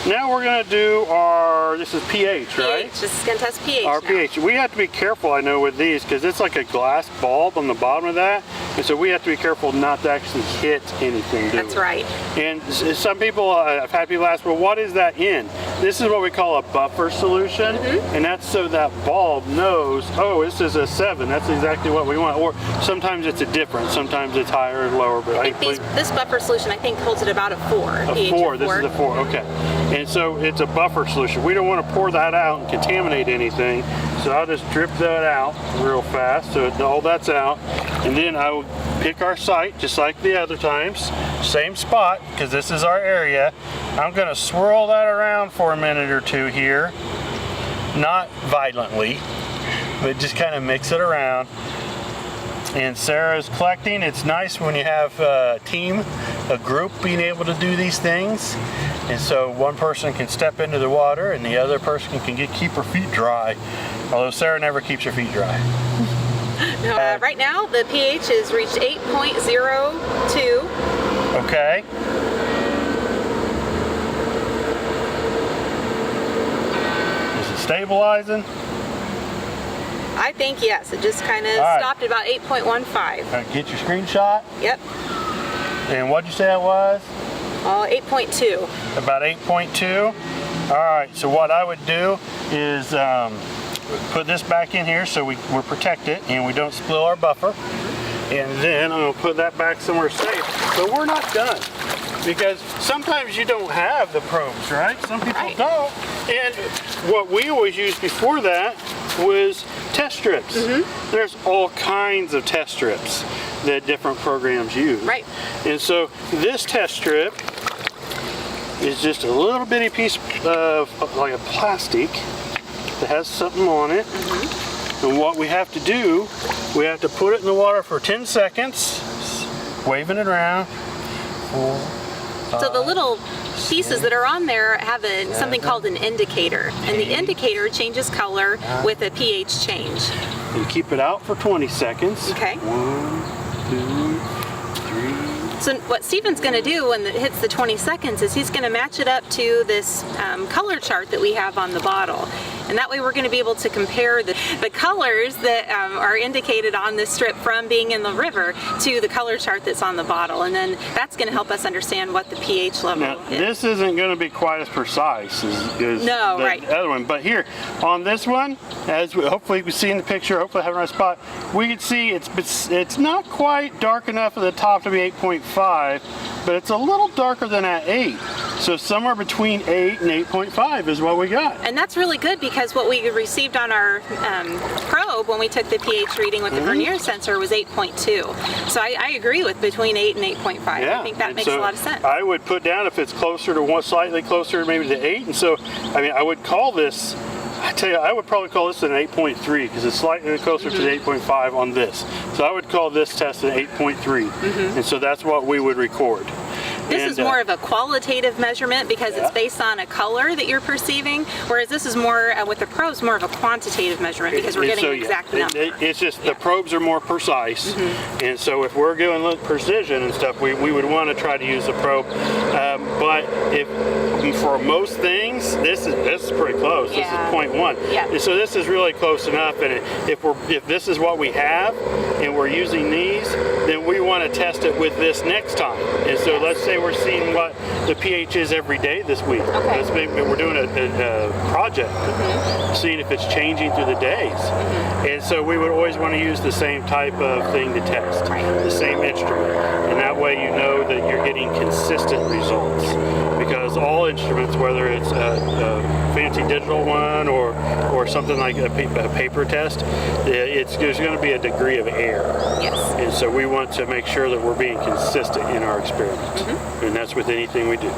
Now we're going to do our, this is pH, right? pH. This is going to test pH Our now. pH. We have to be careful, I know, with these because it's like a glass bulb on the bottom of that. And so we have to be careful not to actually hit anything. That's right. And some people, I've had people ask, well, what is that in? This is what we call a buffer solution. And that's so that bulb knows, oh, this is a 7. That's exactly what we want. Or sometimes it's a different. Sometimes it's higher or lower. But I think this buffer solution, I think, holds it about a 4. A 4. This is a 4. Okay. And so it's a buffer solution. We don't want to pour that out and contaminate anything. So I'll just drip that out real fast so all that's out. And then I will pick our site just like the other times. Same spot because this is our area. I'm going to swirl that around for a minute or two here. Not violently, but just kind of mix it around. And Sarah's collecting. It's nice when you have a team, a group being able to do these things. And so one person can step into the water and the other person can keep her feet dry. Although Sarah never keeps her feet dry. No, right now the pH has reached 8.02. Okay. Is it stabilizing? I think yes. It just kind of stopped at about 8.15. Get your screenshot. Yep. And what'd you say it was? 8.2. About 8.2. All right, so what I would do is put this back in here so we're protected and we don't spill our buffer. And then I'm gonna put that back somewhere safe. But we're not done because sometimes you don't have the probes, right? Some people don't. And what we always used before that was test strips. There's all kinds of test strips that different programs use. Right. And so this test strip is just a little bitty piece of like a plastic that has something on it. And what we have to do, we have to put it in the water for 10 seconds, waving it around. 4, 5, So the little pieces that are on there have something called an indicator. And the indicator changes color with a pH change. You keep it out for 20 seconds. Okay. 1, 2, 3. So what Stephen's going to do when it hits the 20 seconds is he's going to match it up to this color chart that we have on the bottle. And that way we're going to be able to compare the colors that are indicated on this strip from being in the river to the color chart that's on the bottle. And then that's going to help us understand what the pH level Now, is. this isn't going to be quite as precise as the other one. But here, on this one, as hopefully you can see in the picture, hopefully I have the right spot, we can see it's not quite dark enough at the top to be 8.5, but it's a little darker than at 8. So somewhere between 8 and 8.5 is what we got. And that's really good because what we received on our probe when we took the pH reading with the Vernier sensor was 8.2. So I agree with between 8 and 8.5. Yeah. I think that makes a lot of sense. I would put down if it's closer to slightly closer maybe to 8. And so, I mean, I would call this, I tell you, I would probably call this an 8.3 because it's slightly closer to the 8.5 on this. So I would call this test an 8.3. And so that's what we would record. This is more of a qualitative measurement because it's based on a color that you're perceiving, whereas this is more, with the probes, more of a quantitative measurement because we're getting an exact number. It's just the probes are more precise, and so if we're doing precision and stuff, we would want to try to use a probe. But if for most things, this is pretty close. This is 0.1. Yeah. So this is really close enough. And if this is what we have, and we're using these, then we want to test it with this next time. And so let's say we're seeing what the pH is every day this week. Okay. We're doing a project, seeing if it's changing through the days. And so we would always want to use the same type of thing to test, the same instrument. And that way you know that you're getting consistent results. Because all instruments, whether it's a fancy digital one or something like a paper test, there's going to be a degree of error. Yes. And so we want to make sure that we're being consistent in our experiments. And that's with anything we do.